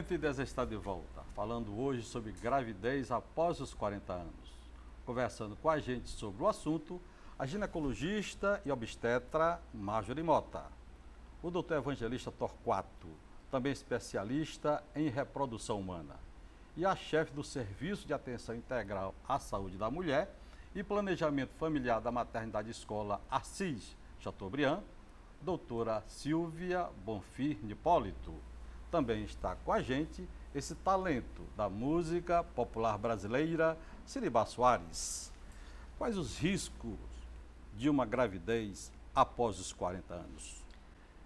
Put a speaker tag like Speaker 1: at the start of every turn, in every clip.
Speaker 1: 110 está de volta, falando hoje sobre gravidez após os 40 anos. Conversando com a gente sobre o assunto, a ginecologista e obstetra Marjorie Mota. O doutor Evangelista Torquato, também especialista em reprodução humana. E a chefe do Serviço de Atenção Integral à Saúde da Mulher e Planejamento Familiar da Maternidade Escola Assis Chateaubriand, doutora Silvia Bonfim Hipólito. Também está com a gente esse talento da música popular brasileira, Siribá Soares. Quais os riscos de uma gravidez após os 40 anos?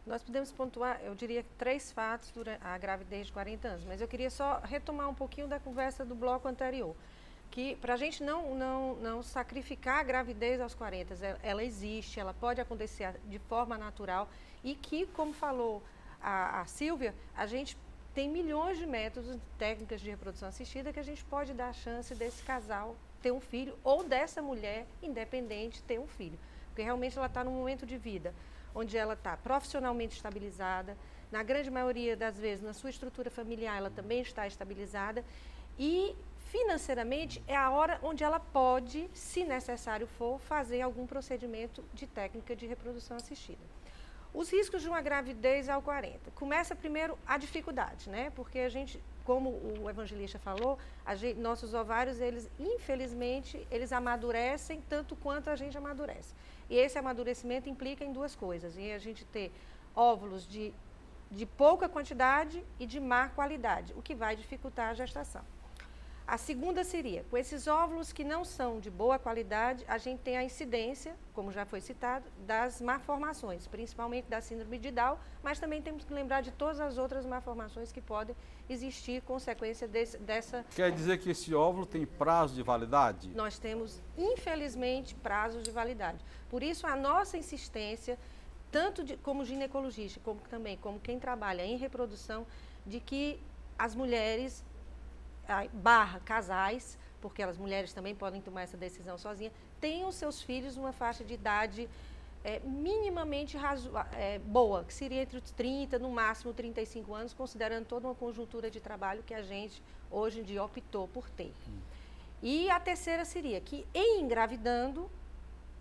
Speaker 2: Nós podemos pontuar, eu diria, 3 fatos durante a gravidez de 40 anos, mas eu queria só retomar um pouquinho da conversa do bloco anterior, que para a gente não sacrificar a gravidez aos 40, ela existe, ela pode acontecer de forma natural e que, como falou a Silvia, a gente tem milhões de métodos, técnicas de reprodução assistida que a gente pode dar a chance desse casal ter um filho ou dessa mulher independente ter um filho, porque realmente ela está num momento de vida onde ela está profissionalmente estabilizada, na grande maioria das vezes na sua estrutura familiar ela também está estabilizada e financeiramente é a hora onde ela pode, se necessário for, fazer algum procedimento de técnica de reprodução assistida. Os riscos de uma gravidez ao 40. Começa primeiro a dificuldade, né? Porque a gente, como o evangelista falou, nossos ovários, eles infelizmente, eles amadurecem tanto quanto a gente amadurece. E esse amadurecimento implica em 2 coisas, em a gente ter óvulos de pouca quantidade e de má qualidade, o que vai dificultar a gestação. A segunda seria, com esses óvulos que não são de boa qualidade, a gente tem a incidência, como já foi citado, das malformações, principalmente da síndrome de Down, mas também temos que lembrar de todas as outras malformações que podem existir consequência dessa...
Speaker 1: Quer dizer que esse óvulo tem prazo de validade?
Speaker 2: Nós temos, infelizmente, prazos de validade. Por isso, a nossa insistência, tanto como ginecologista, como também como quem trabalha em reprodução, de que as mulheres... casais, porque as mulheres também podem tomar essa decisão sozinhas, tenham seus filhos numa faixa de idade minimamente boa, que seria entre os 30, no máximo 35 anos, considerando toda uma conjuntura de trabalho que a gente hoje em dia optou por ter. E a terceira seria que, em engravidando,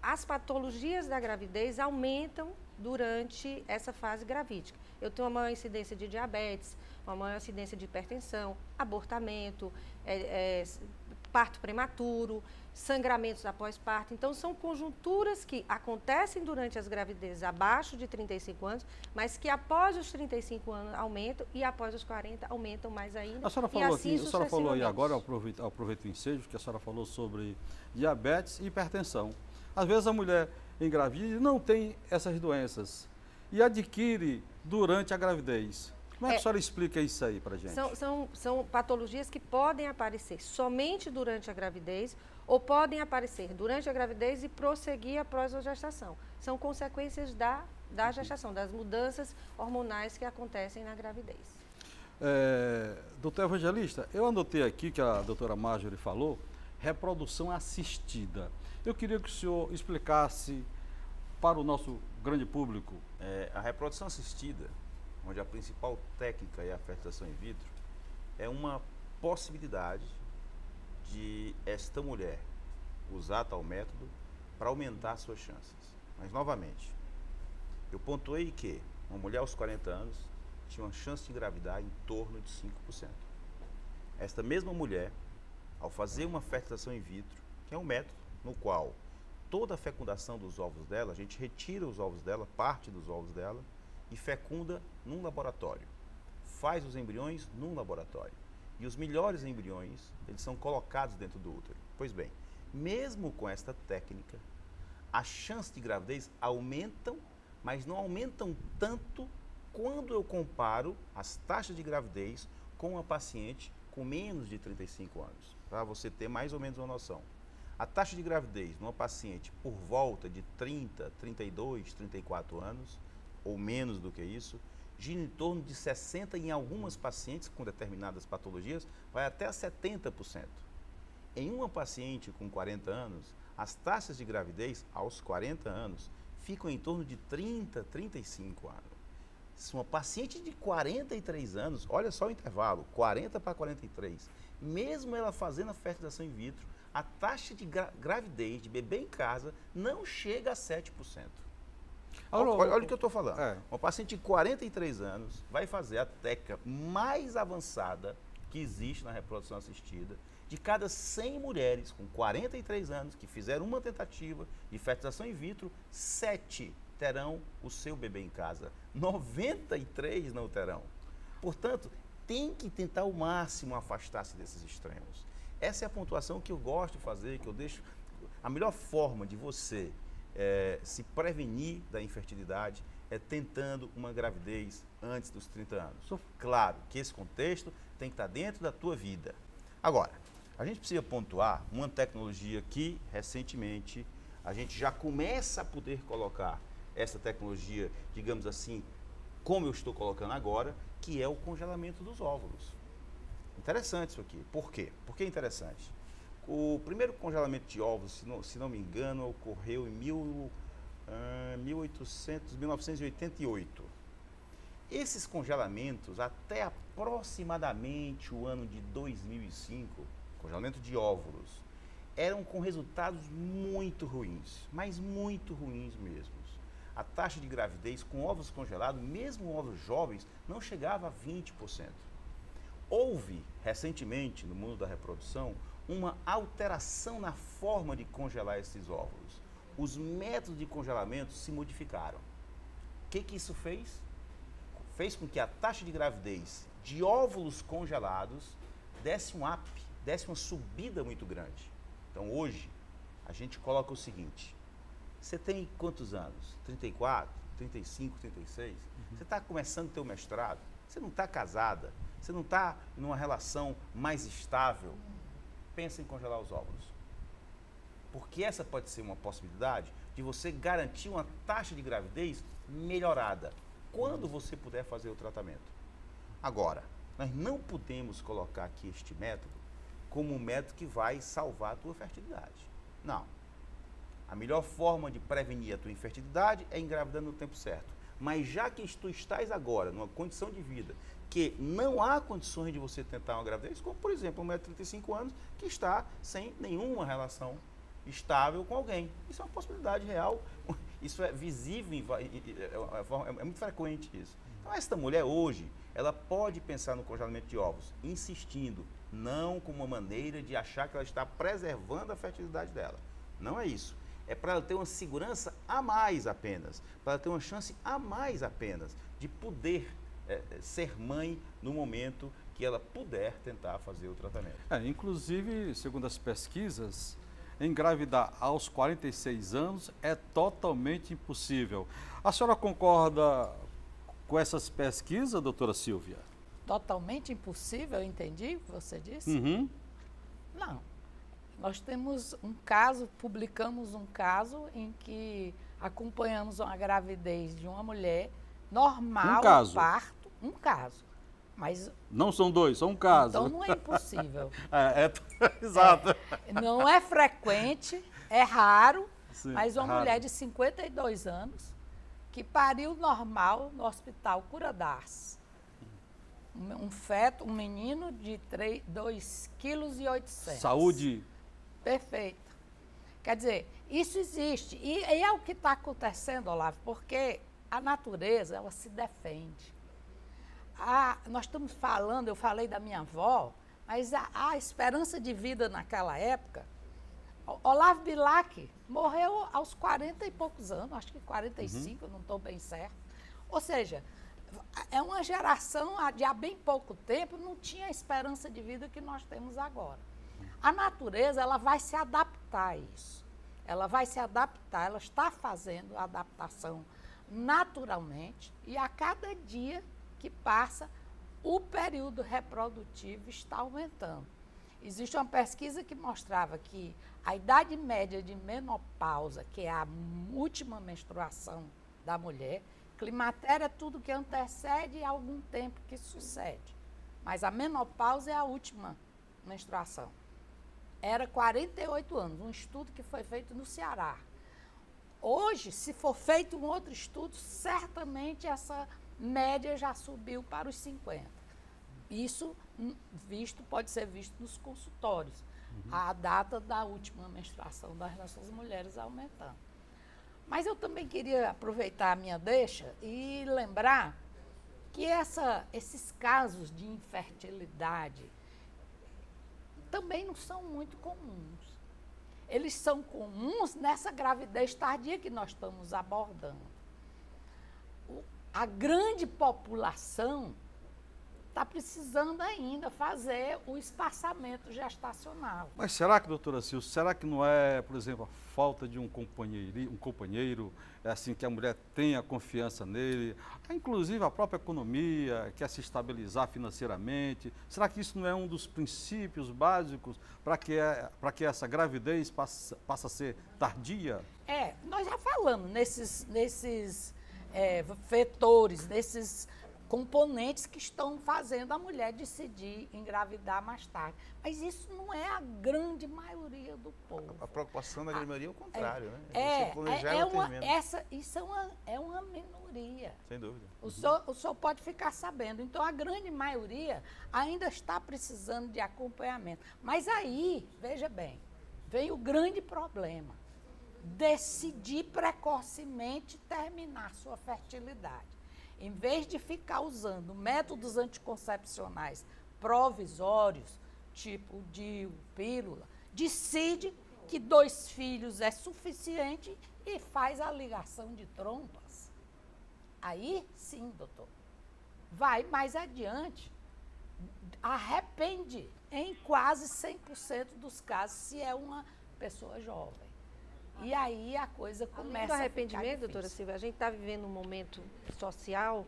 Speaker 2: as patologias da gravidez aumentam durante essa fase gravídica. Eu tenho uma maior incidência de diabetes, uma maior incidência de hipertensão, abortamento, parto prematuro, sangramentos após parto. Então, são conjunturas que acontecem durante as gravidezes abaixo de 35 anos, mas que após os 35 anos aumentam e após os 40 aumentam mais ainda.
Speaker 1: A senhora falou aqui, a senhora falou aí agora, eu aproveito o ensejo, que a senhora falou sobre diabetes e hipertensão. Às vezes a mulher engravida e não tem essas doenças e adquire durante a gravidez. Como é que a senhora explica isso aí para a gente?
Speaker 2: São patologias que podem aparecer somente durante a gravidez ou podem aparecer durante a gravidez e prosseguir após a gestação. São consequências da gestação, das mudanças hormonais que acontecem na gravidez.
Speaker 1: Doutor Evangelista, eu anotei aqui que a doutora Marjorie falou, reprodução assistida. Eu queria que o senhor explicasse para o nosso grande público.
Speaker 3: A reprodução assistida, onde a principal técnica é a fertilização in vitro, é uma possibilidade de esta mulher usar tal método para aumentar suas chances. Mas, novamente, eu pontuei que uma mulher aos 40 anos tinha uma chance de engravidar em torno de 5%. Esta mesma mulher, ao fazer uma fertilização in vitro, que é um método no qual toda a fecundação dos ovos dela, a gente retira os ovos dela, parte dos ovos dela, e fecunda num laboratório. Faz os embriões num laboratório. E os melhores embriões, eles são colocados dentro do útero. Pois bem, mesmo com esta técnica, as chances de gravidez aumentam, mas não aumentam tanto quando eu comparo as taxas de gravidez com uma paciente com menos de 35 anos, para você ter mais ou menos uma noção. A taxa de gravidez numa paciente por volta de 30, 32, 34 anos, ou menos do que isso, gira em torno de 60% em algumas pacientes com determinadas patologias, vai até a 70%. Em uma paciente com 40 anos, as taxas de gravidez aos 40 anos ficam em torno de 30, 35 anos. Se uma paciente de 43 anos, olha só o intervalo, 40 para 43, mesmo ela fazendo a fertilização in vitro, a taxa de gravidez de bebê em casa não chega a 7%. Olha o que eu estou falando. Uma paciente de 43 anos vai fazer a técnica mais avançada que existe na reprodução assistida. De cada 100 mulheres com 43 anos que fizeram uma tentativa de fertilização in vitro, 7 terão o seu bebê em casa. 93 não terão. Portanto, tem que tentar ao máximo afastar-se desses extremos. Essa é a pontuação que eu gosto de fazer, que eu deixo. A melhor forma de você se prevenir da infertilidade é tentando uma gravidez antes dos 30 anos. Claro que esse contexto tem que estar dentro da tua vida. Agora, a gente precisa pontuar uma tecnologia que, recentemente, a gente já começa a poder colocar essa tecnologia, digamos assim, como eu estou colocando agora, que é o congelamento dos óvulos. Interessante isso aqui. Por quê? Por que é interessante? O primeiro congelamento de óvulos, se não me engano, ocorreu em 1988. Esses congelamentos, até aproximadamente o ano de 2005, congelamento de óvulos, eram com resultados muito ruins, mas muito ruins mesmo. A taxa de gravidez com óvulos congelados, mesmo óvulos jovens, não chegava a 20%. Houve, recentemente, no mundo da reprodução, uma alteração na forma de congelar esses óvulos. Os métodos de congelamento se modificaram. O que isso fez? Fez com que a taxa de gravidez de óvulos congelados desse um up, desse uma subida muito grande. Então, hoje, a gente coloca o seguinte: você tem quantos anos? 34, 35, 36? Você está começando o teu mestrado? Você não está casada? Você não está numa relação mais estável? Pensa em congelar os óvulos. Porque essa pode ser uma possibilidade de você garantir uma taxa de gravidez melhorada quando você puder fazer o tratamento. Agora, nós não podemos colocar aqui este método como um método que vai salvar a tua fertilidade. Não. A melhor forma de prevenir a tua infertilidade é engravidando no tempo certo. Mas já que tu estás agora numa condição de vida que não há condições de você tentar uma gravidez, como por exemplo, uma mulher de 35 anos que está sem nenhuma relação estável com alguém. Isso é uma possibilidade real, isso é visível, é muito frequente isso. Então, esta mulher hoje, ela pode pensar no congelamento de óvulos, insistindo, não como uma maneira de achar que ela está preservando a fertilidade dela. Não é isso. É para ela ter uma segurança a mais apenas, para ela ter uma chance a mais apenas de poder ser mãe no momento que ela puder tentar fazer o tratamento.
Speaker 1: Inclusive, segundo as pesquisas, engravidar aos 46 anos é totalmente impossível. A senhora concorda com essas pesquisas, doutora Silvia?
Speaker 4: Totalmente impossível, eu entendi o que você disse? Não. Nós temos um caso, publicamos um caso em que acompanhamos uma gravidez de uma mulher normal, parto, um caso. Mas
Speaker 1: não são dois, são um caso.
Speaker 4: Então não é impossível.
Speaker 1: Exato.
Speaker 4: Não é frequente, é raro,
Speaker 1: sim,
Speaker 4: mas uma mulher de 52 anos que pariu normal no Hospital Cura d'Ars. Um feto, um menino de 2,8 kg.
Speaker 1: Saúde.
Speaker 4: Perfeito. Quer dizer, isso existe. E é o que está acontecendo, Olavo, porque a natureza, ela se defende. Nós estamos falando, eu falei da minha avó, mas a esperança de vida naquela época, Olavo Bilac morreu aos 40 e poucos anos, acho que 45, não estou bem certo. Ou seja, é uma geração de há bem pouco tempo, não tinha a esperança de vida que nós temos agora. A natureza, ela vai se adaptar a isso. Ela vai se adaptar, ela está fazendo a adaptação naturalmente e a cada dia que passa, o período reprodutivo está aumentando. Existe uma pesquisa que mostrava que a idade média de menopausa, que é a última menstruação da mulher, climatério é tudo que antecede e algum tempo que sucede. Mas a menopausa é a última menstruação. Era 48 anos, um estudo que foi feito no Ceará. Hoje, se for feito um outro estudo, certamente essa média já subiu para os 50. Isso pode ser visto nos consultórios. A data da última menstruação das nossas mulheres aumentando. Mas eu também queria aproveitar a minha deixa e lembrar que esses casos de infertilidade também não são muito comuns. Eles são comuns nessa gravidez tardia que nós estamos abordando. A grande população está precisando ainda fazer o espaçamento gestacional.
Speaker 1: Mas será que, doutora Silvia, será que não é, por exemplo, a falta de um companheiro, assim, que a mulher tenha confiança nele, inclusive a própria economia, quer se estabilizar financeiramente? Será que isso não é um dos princípios básicos para que essa gravidez passe a ser tardia?
Speaker 4: Nós já falamos nesses vetores, nesses componentes que estão fazendo a mulher decidir engravidar mais tarde. Mas isso não é a grande maioria do povo.
Speaker 3: A preocupação da grande maioria é o contrário, né?
Speaker 4: Isso é uma minoria.
Speaker 3: Sem dúvida.
Speaker 4: O senhor pode ficar sabendo. Então, a grande maioria ainda está precisando de acompanhamento. Mas aí, veja bem, vem o grande problema. Decidir precocemente terminar sua fertilidade. Em vez de ficar usando métodos anticoncepcionais provisórios, tipo DIU, pílula, decide que 2 filhos é suficiente e faz a ligação de trompas. Aí sim, doutor, vai mais adiante, arrepende em quase 100% dos casos se é uma pessoa jovem. E aí a coisa começa
Speaker 2: a arrependimento,
Speaker 4: ficar
Speaker 2: doutora Silvia, a gente está vivendo um momento social,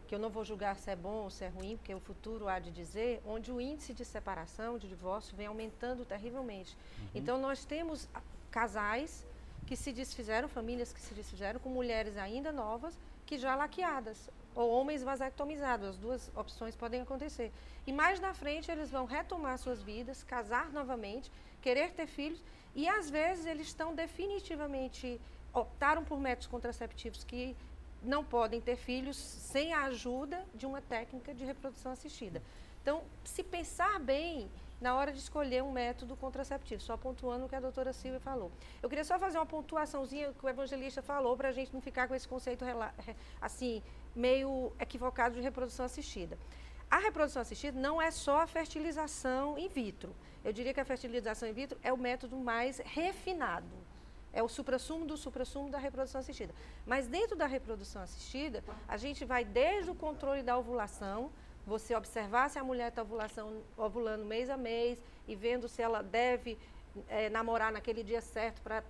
Speaker 2: que eu não vou julgar se é bom ou se é ruim, porque o futuro há de dizer, onde o índice de separação, de divórcio, vem aumentando terrivelmente. Então, nós temos casais que se desfizeram, famílias que se desfizeram, com mulheres ainda novas, que já laqueadas, ou homens vasectomizados, as duas opções podem acontecer. E mais na frente, eles vão retomar suas vidas, casar novamente, querer ter filhos, e às vezes eles estão definitivamente, optaram por métodos contraceptivos que não podem ter filhos sem a ajuda de uma técnica de reprodução assistida. Então, se pensar bem na hora de escolher um método contraceptivo, só pontuando o que a doutora Silvia falou. Eu queria só fazer uma pontuaçãozinha que o evangelista falou, para a gente não ficar com esse conceito assim, meio equivocado de reprodução assistida. A reprodução assistida não é só a fertilização in vitro. Eu diria que a fertilização in vitro é o método mais refinado. É o suprassumo do suprassumo da reprodução assistida. Mas dentro da reprodução assistida, a gente vai desde o controle da ovulação, você observar se a mulher está ovulando mês a mês e vendo se ela deve namorar naquele dia certo para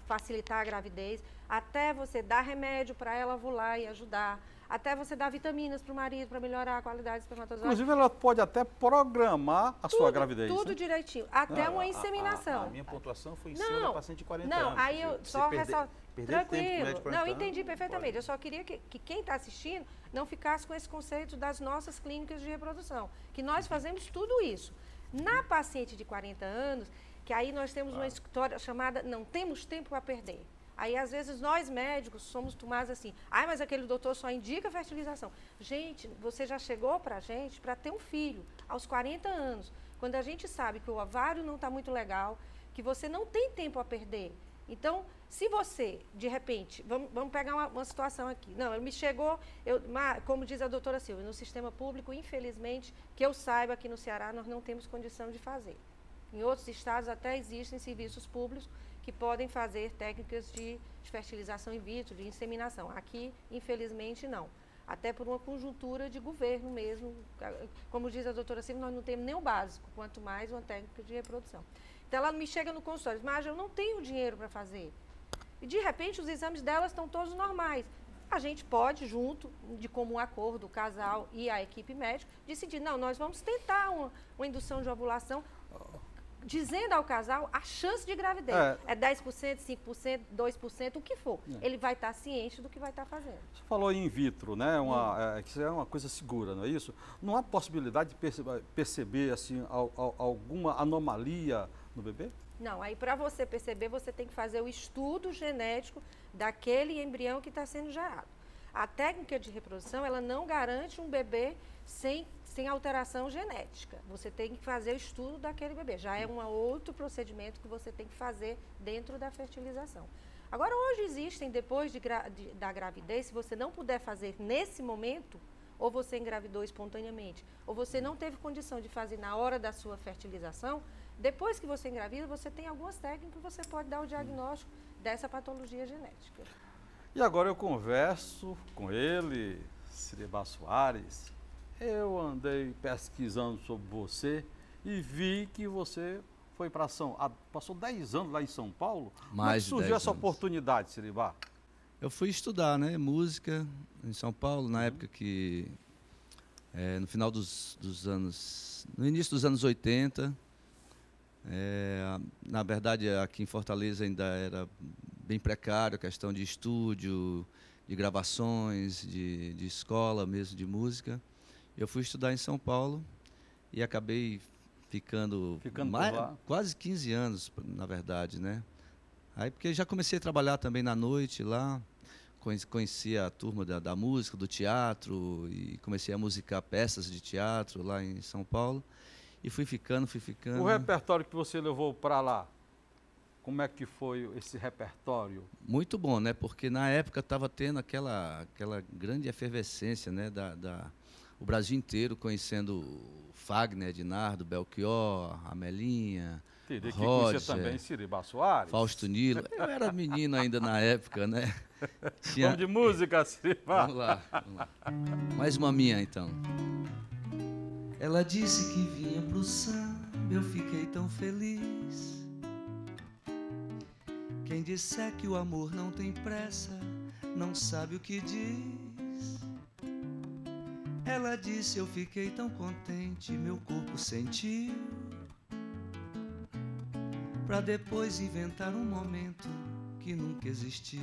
Speaker 2: facilitar a gravidez, até você dar remédio para ela ovular e ajudar, até você dar vitaminas para o marido para melhorar a qualidade do espermatozoide.
Speaker 1: Inclusive, ela pode até programar a sua gravidez.
Speaker 2: Tudo direitinho, até uma inseminação.
Speaker 3: A minha pontuação foi em cima da paciente de 40 anos.
Speaker 2: Não, aí eu só ressalto. Tranquilo.
Speaker 3: Não,
Speaker 2: entendi perfeitamente. Eu só queria que quem está assistindo não ficasse com esse conceito das nossas clínicas de reprodução, que nós fazemos tudo isso. Na paciente de 40 anos, que aí nós temos uma história chamada não temos tempo a perder. Aí, às vezes, nós médicos somos tomados assim, mas aquele doutor só indica fertilização. Gente, você já chegou para a gente para ter um filho aos 40 anos, quando a gente sabe que o ovário não está muito legal, que você não tem tempo a perder. Então, se você, de repente, vamos pegar uma situação aqui. Não, ele me chegou, como diz a doutora Silvia, no sistema público, infelizmente, que eu saiba, aqui no Ceará, nós não temos condição de fazer. Em outros estados até existem serviços públicos que podem fazer técnicas de fertilização in vitro, de inseminação. Aqui, infelizmente, não. Até por uma conjuntura de governo mesmo. Como diz a doutora Silvia, nós não temos nem o básico, quanto mais uma técnica de reprodução. Então, ela me chega no consultório, mas eu não tenho dinheiro para fazer. E, de repente, os exames delas estão todos normais. A gente pode, junto, de comum acordo, o casal e a equipe médica, decidir, não, nós vamos tentar uma indução de ovulação, dizendo ao casal a chance de gravidez. É 10%, 5%, 2%, o que for. Ele vai estar ciente do que vai estar fazendo.
Speaker 1: Você falou in vitro, né? Que isso é uma coisa segura, não é isso? Não há possibilidade de perceber assim, alguma anomalia no bebê?
Speaker 2: Não, aí para você perceber, você tem que fazer o estudo genético daquele embrião que está sendo gerado. A técnica de reprodução, ela não garante um bebê sem alteração genética. Você tem que fazer o estudo daquele bebê. Já é um outro procedimento que você tem que fazer dentro da fertilização. Agora, hoje existem, depois da gravidez, se você não puder fazer nesse momento, ou você engravidou espontaneamente, ou você não teve condição de fazer na hora da sua fertilização, depois que você engravida, você tem algumas técnicas que você pode dar o diagnóstico dessa patologia genética.
Speaker 1: E agora eu converso com ele, Siribá Soares. Eu andei pesquisando sobre você e vi que você foi para passou 10 anos lá em São Paulo.
Speaker 5: Mais de
Speaker 1: Como surgiu
Speaker 5: 10
Speaker 1: essa
Speaker 5: anos.
Speaker 1: oportunidade, Siribá?
Speaker 5: Eu fui estudar, né, música em São Paulo, na época que, no final dos anos, no início dos anos 80, na verdade aqui em Fortaleza ainda era bem precário a questão de estúdio, de gravações, de escola mesmo, de música. Eu fui estudar em São Paulo e acabei ficando
Speaker 1: por lá?
Speaker 5: Quase 15 anos, na verdade, né? Aí porque já comecei a trabalhar também na noite lá, conheci a turma da música, do teatro, e comecei a musicar peças de teatro lá em São Paulo. E fui ficando.
Speaker 1: O repertório que você levou para lá, como é que foi esse repertório?
Speaker 5: Muito bom, né? Porque na época estava tendo aquela grande efervescência, né? O Brasil inteiro conhecendo Fagner, Ednardo, Belchior, Amelinha,
Speaker 1: Teria que
Speaker 5: Roger,
Speaker 1: conhecer também Siribá Soares.
Speaker 5: Fausto Nilo. Eu era menino ainda na época, né?
Speaker 1: Vamos de música, Siribá.
Speaker 5: Vamos lá. Mais uma minha, então.
Speaker 6: Ela disse que vinha pro samba, eu fiquei tão feliz. Quem disser que o amor não tem pressa, não sabe o que diz. Ela disse, eu fiquei tão contente, meu corpo sentiu. Pra depois inventar um momento que nunca existiu.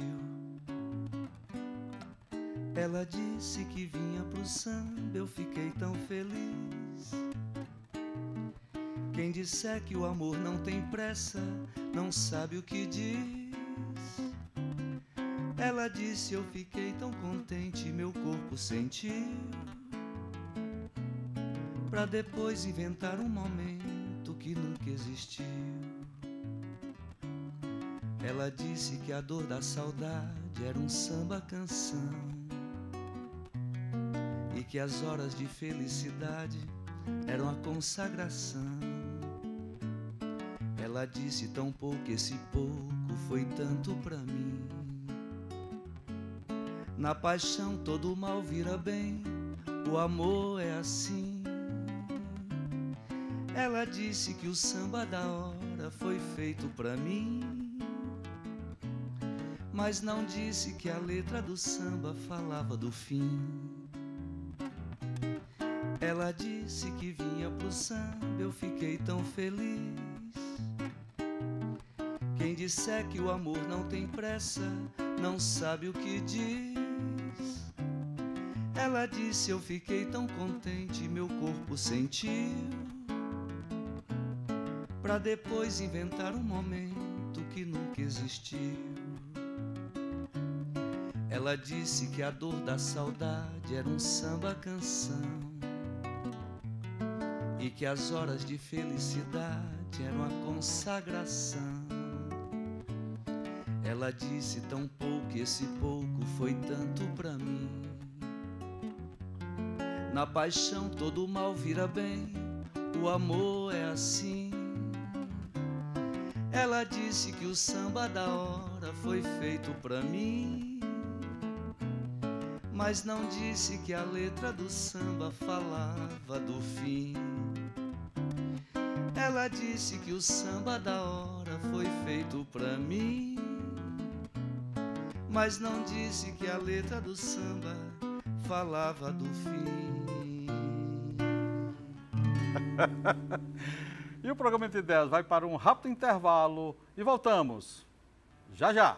Speaker 6: Ela disse que vinha pro samba, eu fiquei tão feliz. Quem disser que o amor não tem pressa, não sabe o que diz. Ela disse, eu fiquei tão contente, meu corpo sentiu. Pra depois inventar um momento que nunca existiu. Ela disse que a dor da saudade era um samba-canção e que as horas de felicidade eram a consagração. Ela disse tão pouco, esse pouco foi tanto pra mim. Na paixão todo mal vira bem, o amor é assim. Ela disse que o samba da hora foi feito pra mim, mas não disse que a letra do samba falava do fim. Ela disse que vinha pro samba, eu fiquei tão feliz. Quem disser que o amor não tem pressa, não sabe o que diz. Ela disse, eu fiquei tão contente, meu corpo sentiu. Pra depois inventar um momento que nunca existiu. Ela disse que a dor da saudade era um samba-canção e que as horas de felicidade eram a consagração. Ela disse tão pouco, esse pouco foi tanto pra mim. Na paixão todo mal vira bem, o amor é assim. Ela disse que o samba da hora foi feito pra mim, mas não disse que a letra do samba falava do fim. Ela disse que o samba da hora foi feito pra mim, mas não disse que a letra do samba falava do fim.
Speaker 1: E o programa Entre Ideias vai para um rápido intervalo e voltamos já já.